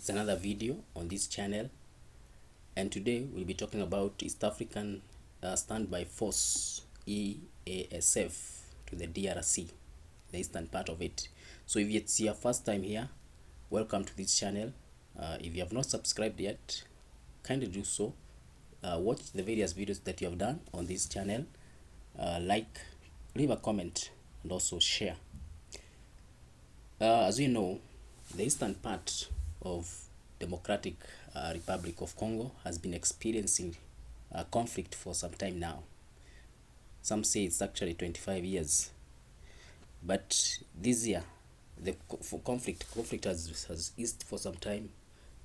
It's another video on this channel, and today we'll be talking about East African Standby Force EASF to the DRC, the eastern part of it. So if it's your first time here, welcome to this channel. If you have not subscribed yet, kindly do so. Watch the various videos that you have done on this channel, like, leave a comment, and also share. As you know, the eastern part of Democratic Republic of Congo has been experiencing conflict for some time now. Some say it's actually 25 years, but this year the conflict has eased for some time,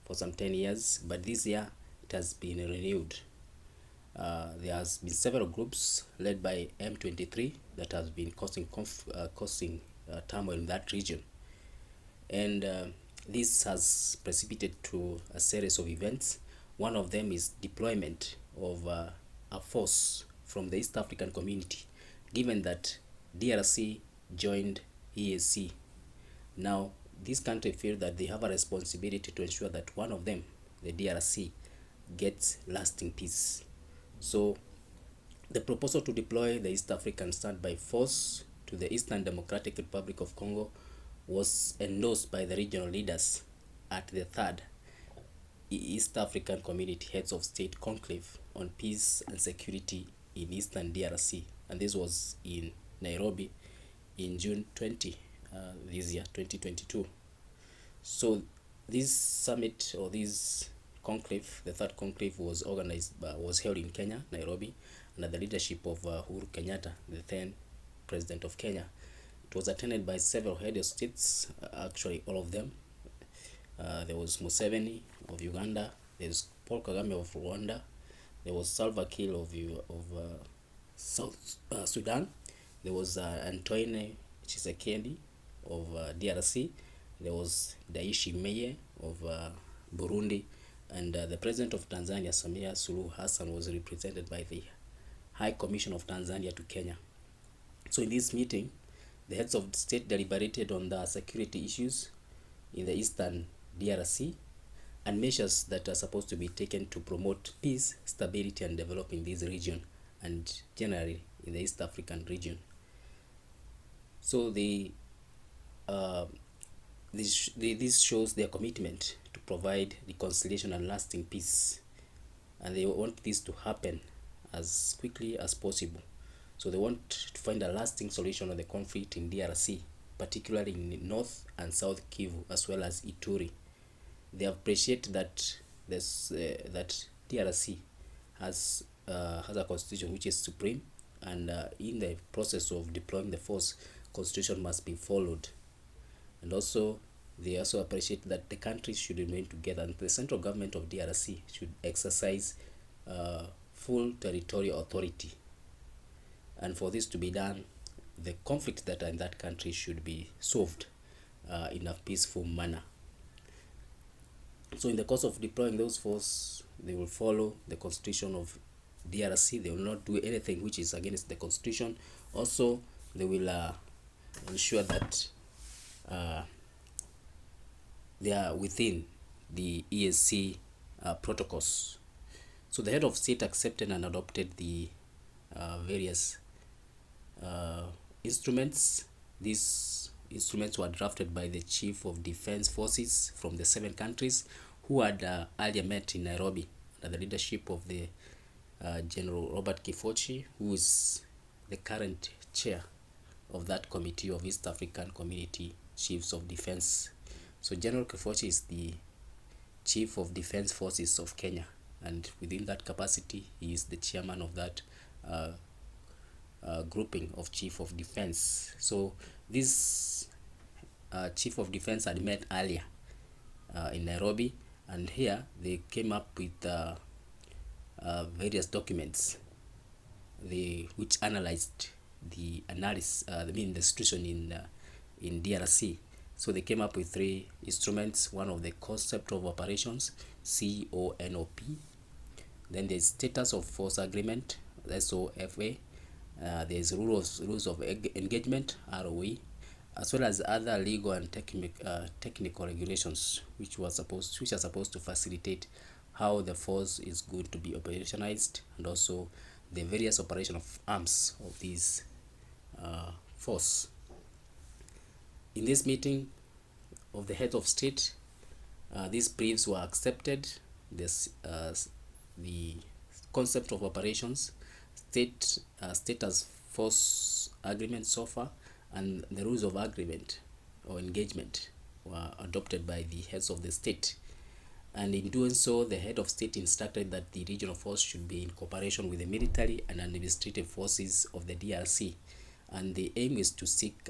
for some 10 years, but this year it has been renewed. There has been several groups led by M23 that has been causing turmoil in that region, and this has precipitated to a series of events. One of them is deployment of a force from the East African community, given that DRC joined EAC. Now, this country feel that they have a responsibility to ensure that one of them, the DRC, gets lasting peace. So, the proposal to deploy the East African Standby Force to the Eastern Democratic Republic of Congo was endorsed by the regional leaders at the third East African Community Heads of State Conclave on Peace and Security in Eastern DRC, and this was in Nairobi in June 20 this year, 2022. So this summit, or this conclave, the third conclave, was was held in Kenya, Nairobi, under the leadership of Uhuru Kenyatta, the then president of Kenya. It was attended by several head of states, actually all of them. There was Museveni of Uganda, there's Paul Kagame of Rwanda, there was Salva Kiir of South Sudan, there was Antoine Tshisekedi of DRC, there was Daishi Meye of Burundi, and the president of Tanzania, Samia Suluhu Hassan, was represented by the High Commission of Tanzania to Kenya. So in this meeting, the heads of state deliberated on the security issues in the eastern DRC and measures that are supposed to be taken to promote peace, stability, and development in this region, and generally in the East African region. So this shows their commitment to provide reconciliation and lasting peace, and they want this to happen as quickly as possible. So they want to find a lasting solution on the conflict in DRC, particularly in North and South Kivu, as well as Ituri. They appreciate that that DRC has a constitution which is supreme, and in the process of deploying the force, constitution must be followed. And also, they also appreciate that the countries should remain together, and the central government of DRC should exercise full territorial authority. And for this to be done, the conflicts that are in that country should be solved in a peaceful manner. So in the course of deploying those forces, they will follow the constitution of DRC. They will not do anything which is against the constitution. Also, they will ensure that they are within the EAC protocols. So the head of state accepted and adopted the various instruments. These instruments were drafted by the Chief of Defense Forces from the 7 countries who had earlier met in Nairobi under the leadership of the General Robert Kifochi, who is the current chair of that committee of East African Community Chiefs of Defense. So General Kifochi is the Chief of Defense Forces of Kenya, and within that capacity, he is the chairman of that grouping of Chief of Defense. So this Chief of Defense had met earlier in Nairobi, and here they came up with various documents which analyzed the the situation in DRC. So they came up with 3 instruments. One of the concept of operations, CONOP, then there's status of force agreement, SOFA, there's rules of engagement, ROE, as well as other legal and technical regulations which are supposed to facilitate how the force is going to be operationalized, and also the various operation of arms of these force. In this meeting of the head of state, these briefs were accepted. The concept of operations, status force agreement so far, and the rules of agreement or engagement were adopted by the heads of the state. And in doing so, the head of state instructed that the regional force should be in cooperation with the military and administrative forces of the DRC. And the aim is to seeks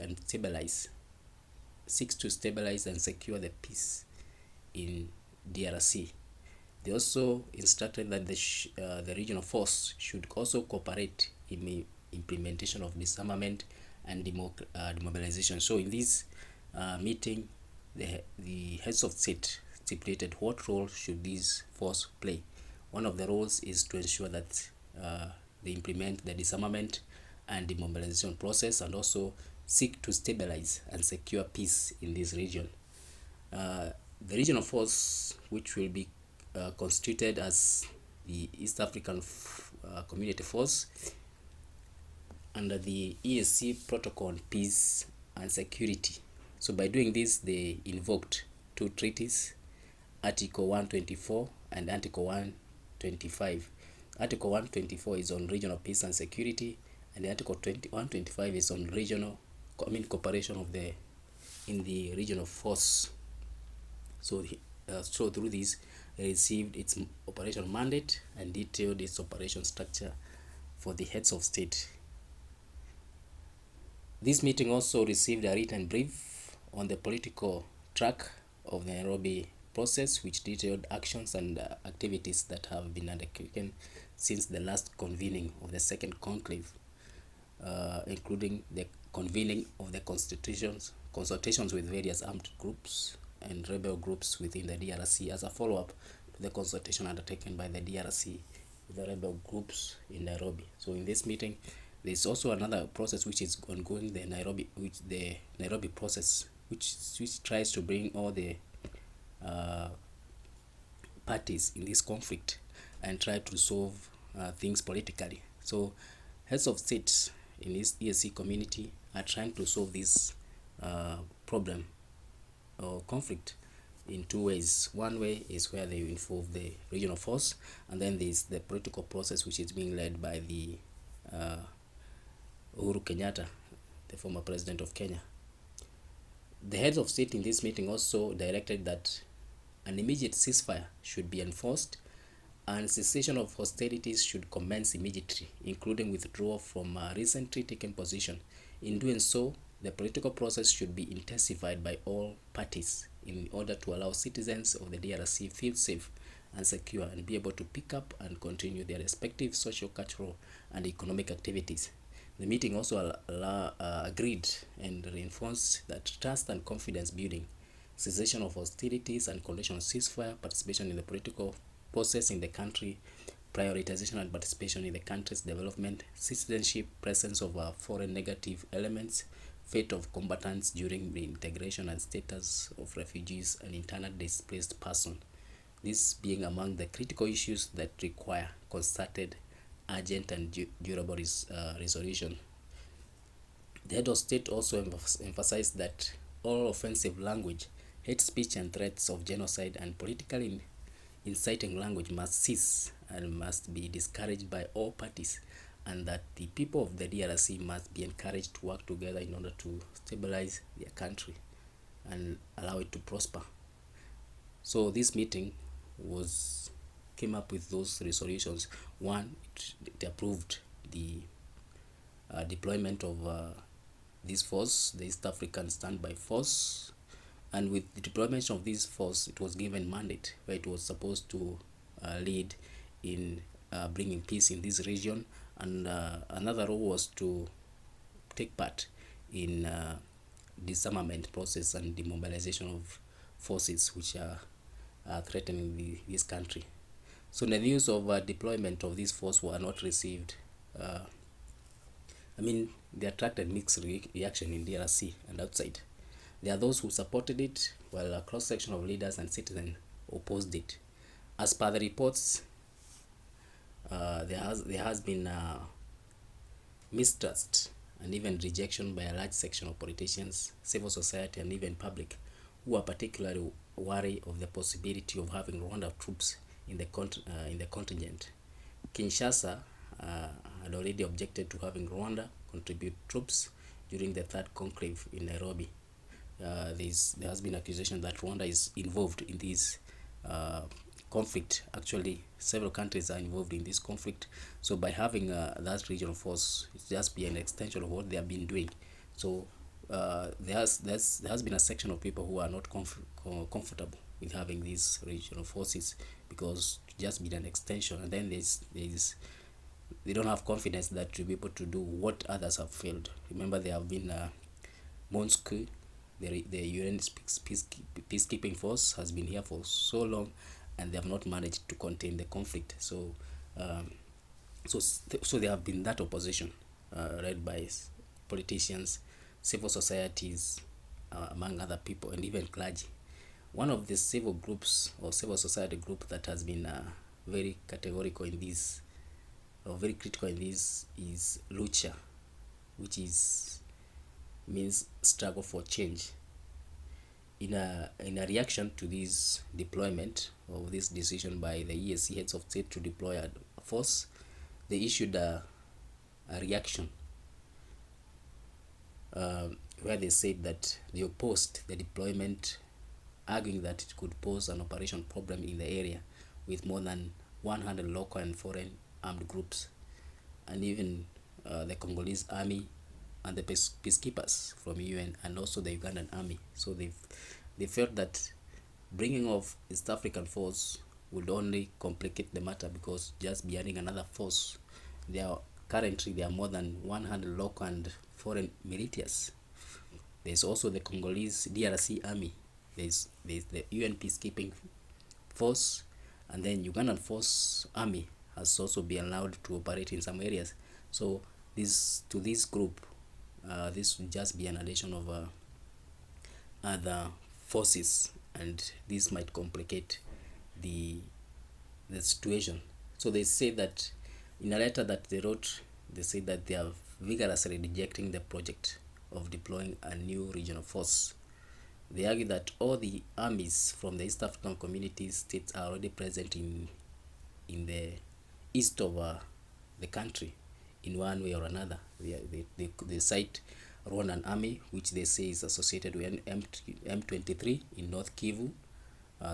to stabilize and secure the peace in DRC. They also instructed that the regional force should also cooperate in the implementation of disarmament and demobilization. So in this meeting, the heads of state stipulated what role should this force play. One of the roles is to ensure that they implement the disarmament and demobilization process, and also seek to stabilize and secure peace in this region. The regional force, which will be constituted as the East African Community Force under the EAC Protocol on Peace and Security. So by doing this, they invoked two treaties, Article 124 and Article 125. Article 124 is on regional peace and security, and the Article 125 is on regional cooperation of in the regional force. So through this, they received its operational mandate and detailed its operation structure for the heads of state. This meeting also received a written brief on the political track of the Nairobi process, which detailed actions and activities that have been undertaken since the last convening of the second conclave, including the convening of the consultations with various armed groups and rebel groups within the DRC as a follow-up to the consultation undertaken by the DRC with the rebel groups in Nairobi. So in this meeting, there is also another process which is ongoing, the Nairobi process, which tries to bring all the parties in this conflict and try to solve things politically. So heads of states in this EAC community are trying to solve this problem or conflict in two ways. One way is where they involve the regional force, and then there's the political process which is being led by the Uhuru Kenyatta, the former president of Kenya. The heads of state in this meeting also directed that an immediate ceasefire should be enforced and cessation of hostilities should commence immediately, including withdrawal from a recently taken position. In doing so, the political process should be intensified by all parties in order to allow citizens of the DRC feel safe and secure and be able to pick up and continue their respective social, cultural, and economic activities. The meeting also agreed and reinforced that trust and confidence building, cessation of hostilities and conditional ceasefire, participation in the political process in the country, prioritization and participation in the country's development, citizenship, presence of foreign negative elements, fate of combatants during the integration and status of refugees and internally displaced persons. This being among the critical issues that require concerted, urgent and durable resolution. The head of state also emphasized that all offensive language, hate speech and threats of genocide and politically inciting language must cease and must be discouraged by all parties, and that the people of the DRC must be encouraged to work together in order to stabilize their country and allow it to prosper. So this meeting came up with those resolutions. One, it approved the deployment of this force, the East African Standby Force, and with the deployment of this force, it was given mandate where it was supposed to lead in bringing peace in this region, and another role was to take part in disarmament process and demobilization of forces which are threatening this country. So the news of deployment of this force were not received I mean, they attracted mixed reaction in DRC and outside. There are those who supported it, while a cross-section of leaders and citizens opposed it. As per the reports, there has been mistrust and even rejection by a large section of politicians, civil society, and even public, who are particularly wary of the possibility of having Rwanda troops in the contingent. Kinshasa had already objected to having Rwanda contribute troops during the third conclave in Nairobi. There has been accusation that Rwanda is involved in this conflict. Actually, several countries are involved in this conflict. So by having that regional force, it's just be an extension of what they have been doing. So there has been a section of people who are not comfortable with having these regional forces, because just be an extension, and then they don't have confidence that to be able to do what others have failed. Remember, there have been MONUSCO, the UN peacekeeping force has been here for so long, and they have not managed to contain the conflict. So so there have been that opposition led by politicians, civil societies, among other people, and even clergy. One of the civil groups or civil society group that has been very categorical in this, or very critical in this, is Lucha, which means struggle for change. In a reaction to this deployment of this decision by the EAC heads of state to deploy a force, they issued a reaction where they said that they opposed the deployment, arguing that it could pose an operation problem in the area with more than 100 local and foreign armed groups, and even the Congolese army and the peacekeepers from UN, and also the Ugandan army. So they felt that bringing of East African force would only complicate the matter, because just be adding another force, currently there are more than 100 local and foreign militias. There's also the Congolese DRC army, there's the UN peacekeeping force, and then Ugandan force army has also been allowed to operate in some areas. So this group, this would just be an addition of other forces, and this might complicate the situation. So they say that in a letter that they wrote, they say that they are vigorously rejecting the project of deploying a new regional force. They argue that all the armies from the East African Community states are already present in the east of the country in one way or another. They cite Rwandan army, which they say is associated with M23 in North Kivu,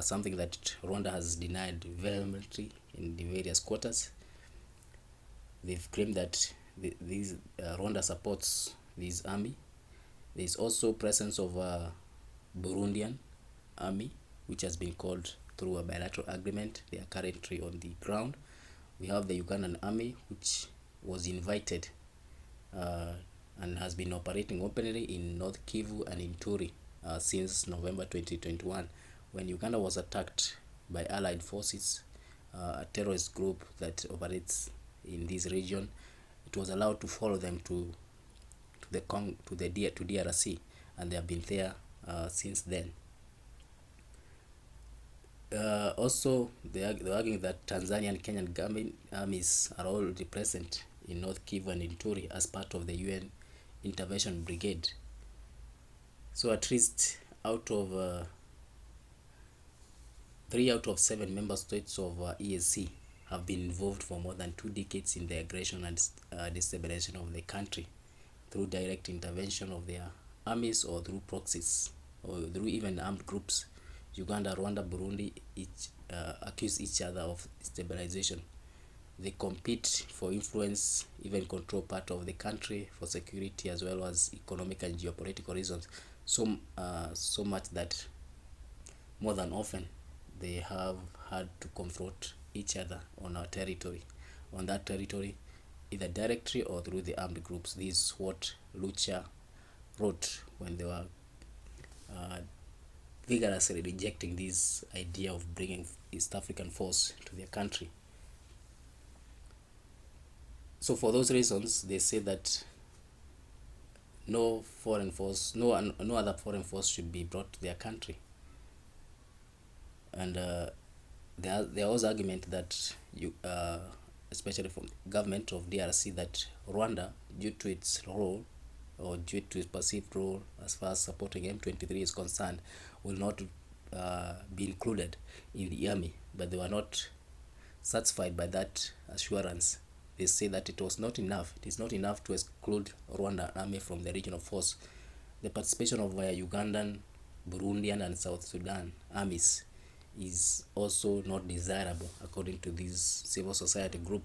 something that Rwanda has denied vehemently in the various quarters. They've claimed that Rwanda supports this army. There is also presence of Burundian army, which has been called through a bilateral agreement. They are currently on the ground. We have the Ugandan army, which was invited and has been operating openly in North Kivu and in Turi since November 2021, when Uganda was attacked by allied forces, a terrorist group that operates in this region. It was allowed to follow them to DRC, and they have been there since then. Also, they're arguing that Tanzania and Kenyan government armies are already present in North Kivu and in Turi as part of the UN intervention brigade. So at least out of 3 out of 7 member states of EAC have been involved for more than 2 decades in the aggression and destabilization of the country through direct intervention of their armies, or through proxies, or through even armed groups. Uganda, Rwanda, Burundi accuse each other of stabilization. They compete for influence, even control part of the country for security as well as economic and geopolitical reasons. So much that more than often they have had to confront each other on that territory, either directly or through the armed groups. This is what Lucha wrote when they were vigorously rejecting this idea of bringing East African force to their country. So for those reasons, they say that no foreign force, no other foreign force should be brought to their country. And there was argument that especially from government of DRC, that Rwanda, due to its role or due to its perceived role as far as supporting M23 is concerned, will not be included in the army. But they were not satisfied by that assurance. They say that it was not enough. It is not enough to exclude Rwanda army from the regional force. The participation of Ugandan, Burundian, and South Sudan armies is also not desirable, according to this civil society group.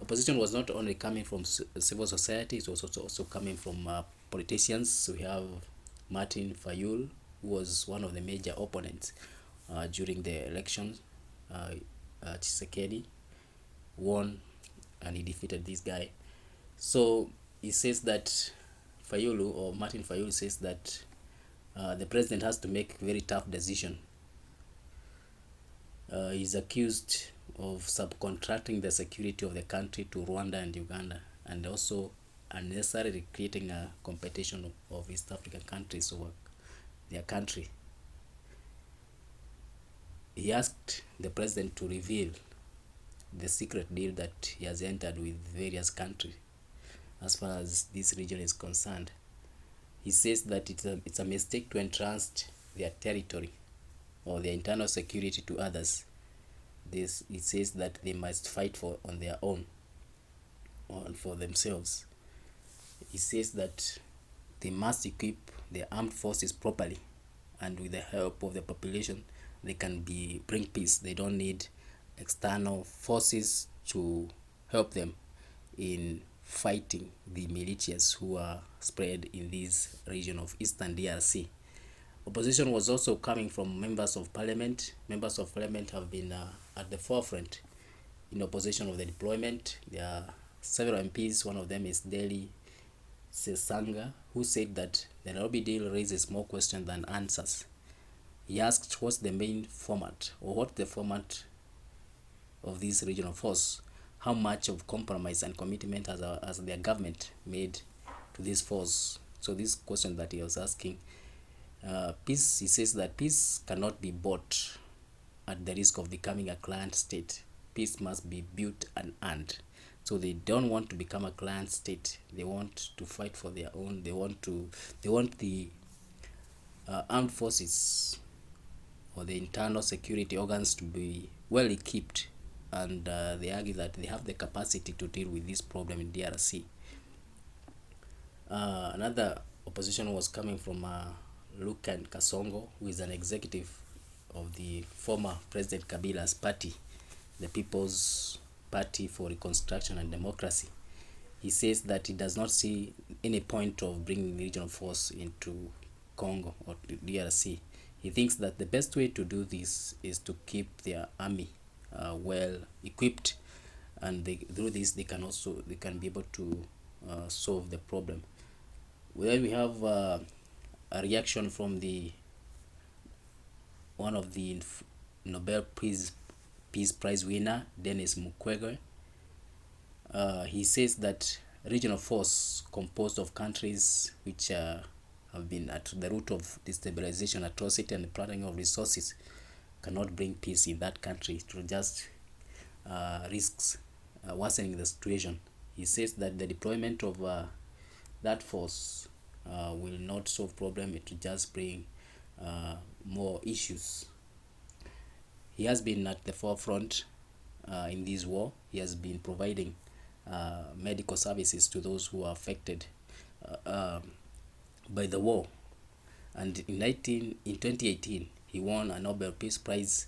Opposition was not only coming from civil society, it was also coming from politicians. We have Martin Fayul, who was one of the major opponents during the elections. Tshisekedi won and he defeated this guy. So he says that Martin Fayulu says that the president has to make very tough decision. He's accused of subcontracting the security of the country to Rwanda and Uganda, and also unnecessarily creating a competition of East African countries over their country. He asked the president to reveal the secret deal that he has entered with various countries as far as this region is concerned. He says that it's a mistake to entrust their territory or their internal security to others. It says that they must fight on their own or for themselves. He says that they must equip their armed forces properly, and with the help of the population they can bring peace. They don't need external forces to help them in fighting the militias who are spread in this region of Eastern DRC. Opposition was also coming from members of parliament. Members of parliament have been at the forefront in opposition of the deployment. There are several MPs. One of them is Deli Sesanga, who said that the Nairobi deal raises more questions than answers. He asked what's the main format, or what the format of this regional force, how much of compromise and commitment has their government made to this force. So this question that he was asking, peace, he says that peace cannot be bought at the risk of becoming a client state. Peace must be built and earned. So they don't want to become a client state. They want to fight for their own. They want the armed forces or the internal security organs to be well equipped, and they argue that they have the capacity to deal with this problem in DRC. Another opposition was coming from Lukan Kasongo, who is an executive of the former President Kabila's party, the People's Party for Reconstruction and Democracy. He says that he does not see any point of bringing regional force into Congo or DRC. He thinks that the best way to do this is to keep their army well equipped, and through this they can be able to solve the problem. Then we have a reaction from one of the Nobel Peace Prize winner, Denis Mukwege. He says that regional force composed of countries which have been at the root of destabilization, atrocity, and planting of resources cannot bring peace in that country. It will just risks worsening the situation. He says that the deployment of that force will not solve problem. It will just bring more issues. He has been at the forefront in this war. He has been providing medical services to those who are affected by the war. And in 2018, he won a Nobel Peace Prize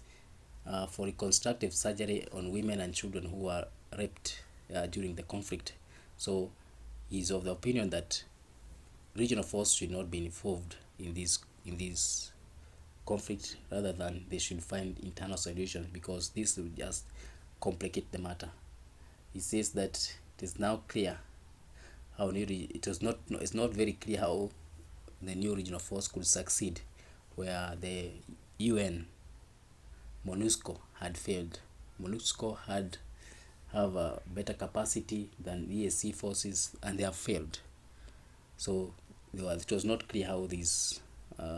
for reconstructive surgery on women and children who were raped during the conflict. So he's of the opinion that regional force should not be involved in this conflict, rather than they should find internal solutions, because this will just complicate the matter. He says that it is now clear how it's not very clear how the new regional force could succeed, where the UN MONUSCO had failed. MONUSCO have a better capacity than EAC forces, and they have failed. So it was not clear how this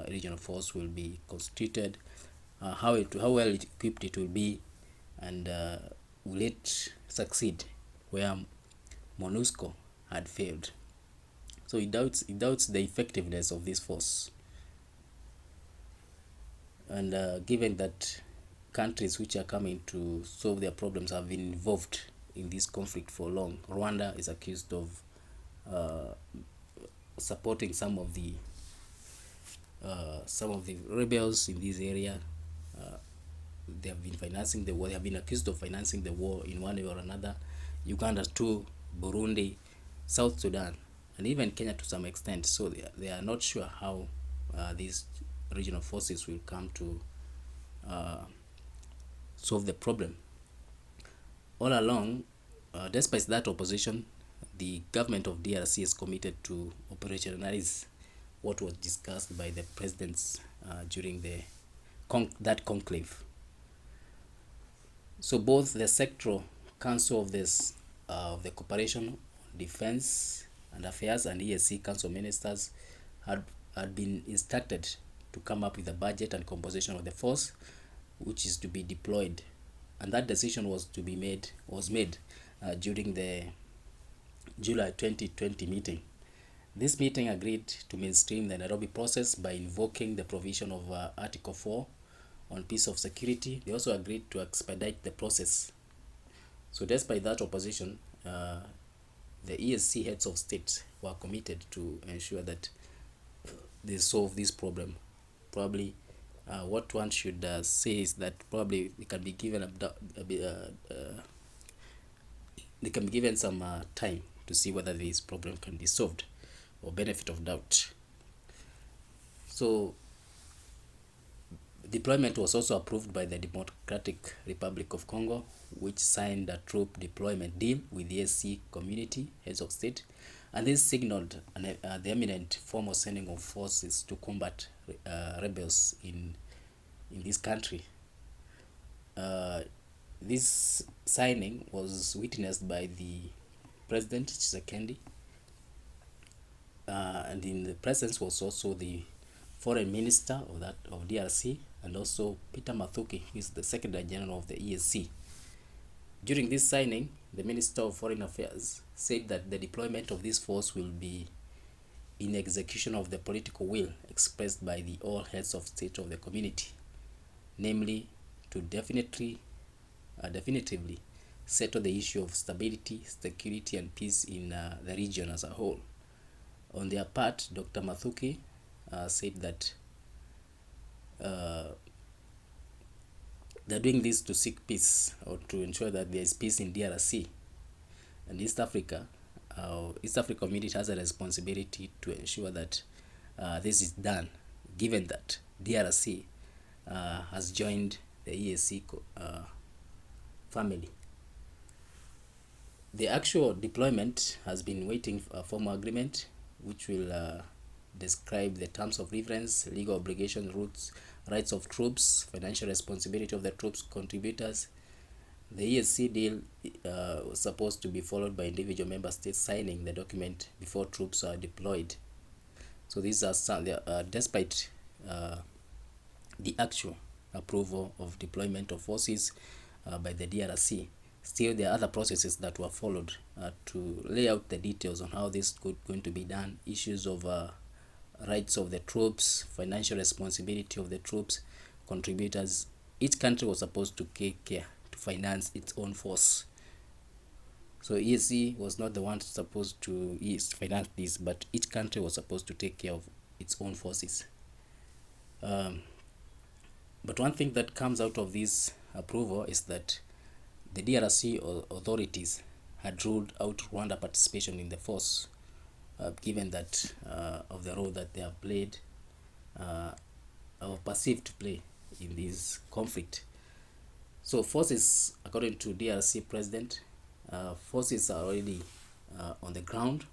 regional force will be constituted, how well equipped it will be, and will it succeed where MONUSCO had failed. So it doubts the effectiveness of this force. And given that countries which are coming to solve their problems have been involved in this conflict for long, Rwanda is accused of supporting some of the rebels in this area. They have been financing the war. They have been accused of financing the war in one way or another. Uganda too, Burundi, South Sudan, and even Kenya to some extent. So they are not sure how these regional forces will come to solve the problem. All along, despite that opposition, the government of DRC is committed to operationalize what was discussed by the presidents during that conclave. So both the sectoral council of the cooperation on defense and affairs and EAC council ministers had been instructed to come up with a budget and composition of the force which is to be deployed, and that decision was made during the July 2020 meeting. This meeting agreed to mainstream the Nairobi process by invoking the provision of Article 4 on peace of security. They also agreed to expedite the process. So despite that opposition, the ESC heads of state were committed to ensure that they solve this problem. Probably what one should say is that probably they can be given some time to see whether this problem can be solved, or benefit of doubt. So deployment was also approved by the Democratic Republic of Congo, which signed a troop deployment deal with the EAC community heads of state, and this signaled the imminent formal sending of forces to combat rebels in this country. This signing was witnessed by the President Tshisekedi, and in the presence was also the Foreign Minister of DRC, and also Peter Mathuki, who is the Secretary General of the EAC. During this signing, the Minister of Foreign Affairs said that the deployment of this force will be in execution of the political will expressed by all heads of state of the community, namely to definitively settle the issue of stability, security, and peace in the region as a whole. On their part, Dr. Mathuki said that they're doing this to seek peace, or to ensure that there is peace in DRC and East Africa. East Africa community has a responsibility to ensure that this is done, given that DRC has joined the EAC family. The actual deployment has been waiting for a formal agreement which will describe the terms of reference, legal obligations, rights of troops, financial responsibility of the troops contributors. The ESC deal was supposed to be followed by individual member states signing the document before troops are deployed. So these are some, despite the actual approval of deployment of forces by the DRC, still there are other processes that were followed to lay out the details on how this is going to be done. Issues of rights of the troops, financial responsibility of the troops, contributors. Each country was supposed to take care to finance its own force. So EAC was not the one supposed to finance this, but each country was supposed to take care of its own forces. But one thing that comes out of this approval is that the DRC authorities had ruled out Rwanda participation in the force, given that of the role that they have played or perceived to play in this conflict. So forces, according to DRC president, forces are already on the ground.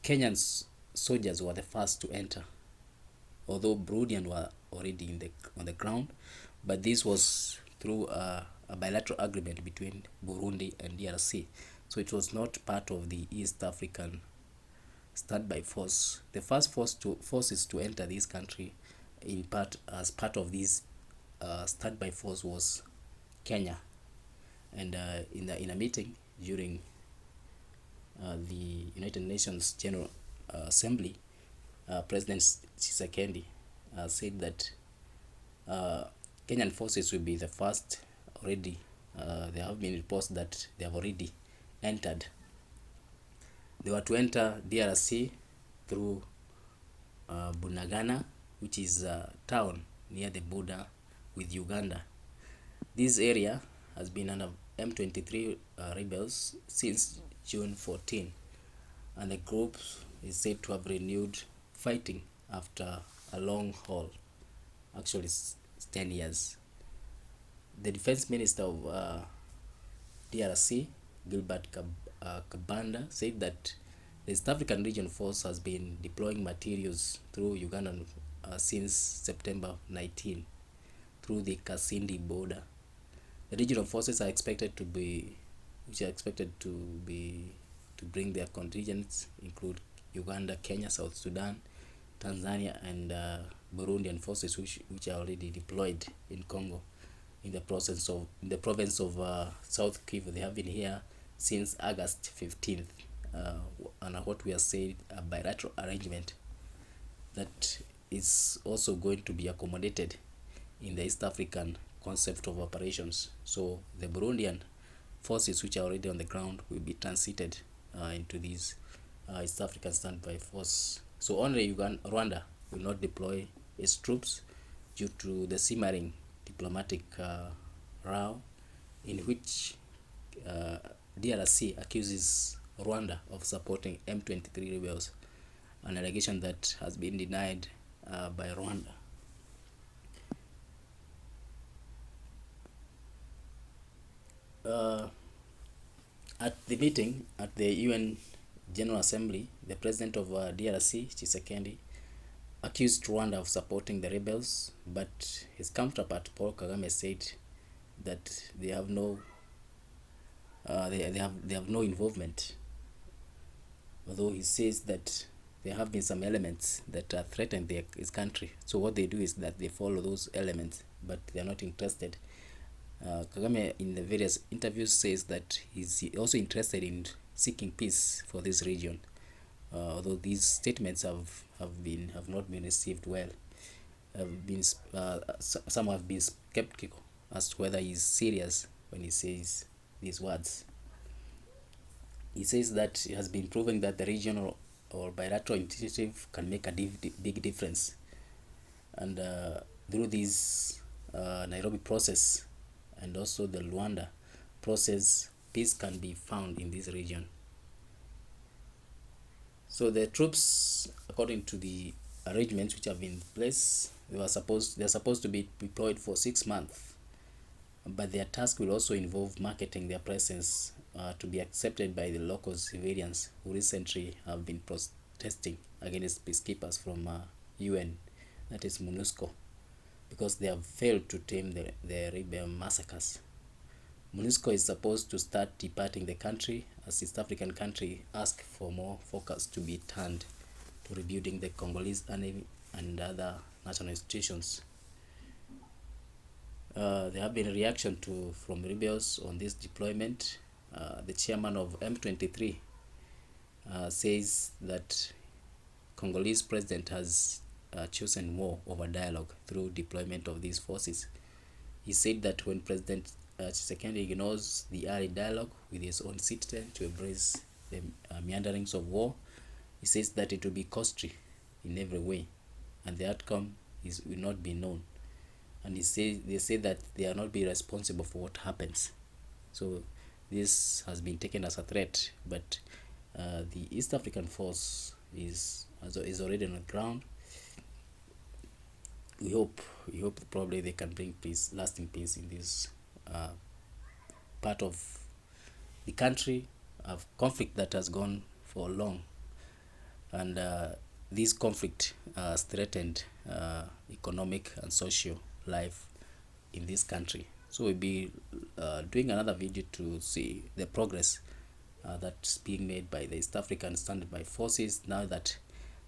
Kenyan soldiers were the first to enter, although Burundian were already on the ground, but this was through a bilateral agreement between Burundi and DRC. So it was not part of the East African standby force. The first forces to enter this country, in part as part of this standby force, was Kenya. And in a meeting during the United Nations General Assembly, President Tshisekedi said that Kenyan forces will be the first already. There have been reports that they have already entered. They were to enter DRC through Bunagana, which is a town near the border with Uganda. This area has been under M23 rebels since June 14, and the group is said to have renewed fighting after a long haul. Actually, it's 10 years. The defense minister of DRC, Gilbert Kabanda, said that the East African Region Force has been deploying materials through Uganda since September 19 through the Kasindi border. The regional forces are expected to bring their contingents include Uganda, Kenya, South Sudan, Tanzania, and Burundian forces which are already deployed in Congo in the province of South Kivu. They have been here since August 15th, and what we are saying, a bilateral arrangement that is also going to be accommodated in the East African concept of operations. So the Burundian forces which are already on the ground will be transited into these East African standby force. So only Rwanda will not deploy its troops due to the simmering diplomatic row in which DRC accuses Rwanda of supporting M23 rebels, an allegation that has been denied by Rwanda. At the meeting at the UN General Assembly, the president of DRC, Tshisekedi, accused Rwanda of supporting the rebels, but his counterpart Paul Kagame said that they have no involvement. Although he says that there have been some elements that threaten his country. So what they do is that they follow those elements, but they are not interested. Kagame in the various interviews says that he's also interested in seeking peace for this region, although these statements have not been received well. Some have been skeptical as to whether he's serious when he says these words. He says that it has been proven that the regional or bilateral initiative can make a big difference, and through this Nairobi process and also the Rwanda process, peace can be found in this region. So the troops, according to the arrangements which have been in place, they're supposed to be deployed for 6 months, but their task will also involve marketing their presence to be accepted by the local civilians who recently have been protesting against peacekeepers from UN, that is MONUSCO, because they have failed to tame the rebel massacres. MONUSCO is supposed to start departing the country as East African country ask for more focus to be turned to rebuilding the Congolese army and other national institutions. There have been a reaction from rebels on this deployment. The chairman of M23 says that Congolese president has chosen war over dialogue through deployment of these forces. He said that when President Tshisekedi ignores the early dialogue with his own citizen to embrace the meanderings of war, he says that it will be costly in every way, and the outcome will not be known. And they say that they are not be responsible for what happens. So this has been taken as a threat, but the East African force is already on the ground. We hope probably they can bring peace, lasting peace in this part of the country, of conflict that has gone for long, and this conflict has threatened economic and social life in this country. So we'll be doing another video to see the progress that's being made by the East African Standby Forces now that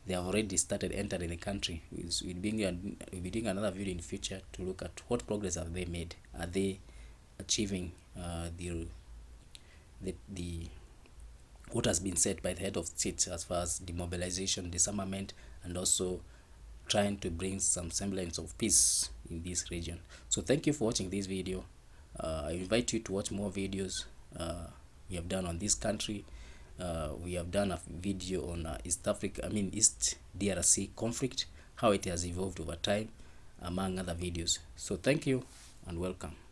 they have already started entering the country. We'll be doing another video in the future to look at what progress have they made. Are they achieving the what has been said by the head of state as far as demobilization, disarmament, and also trying to bring some semblance of peace in this region. So thank you for watching this video. I invite you to watch more videos we have done on this country. We have done a video on East DRC conflict, how it has evolved over time, among other videos. So thank you and welcome.